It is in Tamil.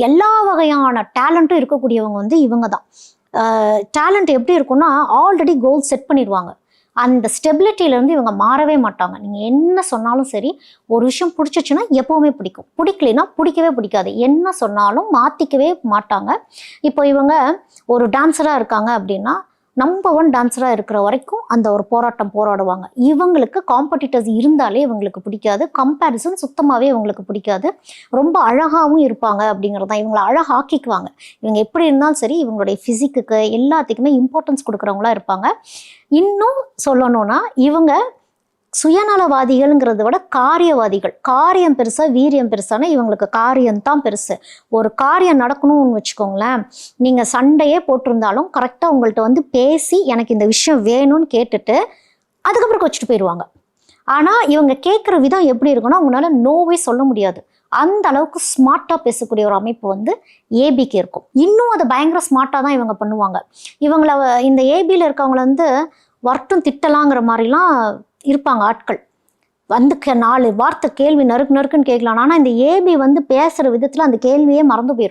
எல்லா வகையான டேலண்ட்டும் இருக்கக்கூடியவங்க வந்து இவங்க தான். டேலண்ட் எப்படி இருக்குன்னா ஆல்ரெடி கோல் செட் பண்ணிடுவாங்க. அந்த ஸ்டெபிலிட்டியிலேருந்து இவங்க மாறவே மாட்டாங்க. நீங்கள் என்ன சொன்னாலும் சரி, ஒரு விஷயம் பிடிச்சிச்சுன்னா எப்போவுமே பிடிக்கும், பிடிக்கலைன்னா பிடிக்கவே பிடிக்காது. என்ன சொன்னாலும் மாற்றிக்கவே மாட்டாங்க. இப்போ இவங்க ஒரு டான்ஸராக இருக்காங்க அப்படின்னா நம்பர் 1 டான்ஸராக இருக்கிற வரைக்கும் அந்த ஒரு போராட்டம் போராடுவாங்க. இவங்களுக்கு காம்படிட்டர்ஸ் இருந்தாலே இவங்களுக்கு பிடிக்காது, கம்பேரிசன் சுத்தமாகவே இவங்களுக்கு பிடிக்காது. ரொம்ப அழகாகவும் இருப்பாங்க அப்படிங்கிறது தான். இவங்களை அழகாக்கிக்குவாங்க. இவங்க எப்படி இருந்தாலும் சரி இவங்களுடைய ஃபிசிக்குக்கு எல்லாத்துக்குமே இம்பார்ட்டன்ஸ் கொடுக்குறவங்களா இருப்பாங்க. இன்னும் சொல்லணும்னா இவங்க சுயநலவாதிகள்ங்கிறத விட காரியவாதிகள். காரியம் பெருசா வீரியம் பெருசானா இவங்களுக்கு காரியம்தான் பெருசு. ஒரு காரியம் நடக்கணும்னு வச்சுக்கோங்களேன், நீங்கள் சண்டையே போட்டிருந்தாலும் கரெக்டாக உங்கள்கிட்ட வந்து பேசி எனக்கு இந்த விஷயம் வேணும்னு கேட்டுட்டு அதுக்கப்புறம் வச்சுட்டு போயிடுவாங்க. ஆனால் இவங்க கேட்குற விதம் எப்படி இருக்குன்னா அவங்களால நோவே சொல்ல முடியாது. அந்த அளவுக்கு ஸ்மார்ட்டாக பேசக்கூடிய ஒரு அமைப்பு வந்து ஏபிக்கு இருக்கும். இன்னும் அதை பயங்கர ஸ்மார்ட்டாக தான் இவங்க பண்ணுவாங்க. இவங்கள இந்த ஏபியில் இருக்கவங்கள வந்து வர்ட்டும் திட்டலாங்கிற மாதிரிலாம் இருப்பாங்க ஆட்கள். வந்து 4 வார்த்தை கேள்வி நறுக்குன்னு கேட்கலாம். ஆனால் இந்த ஏபி வந்து பேசுகிற விதத்தில் அந்த கேள்வியே மறந்து போயிடும்.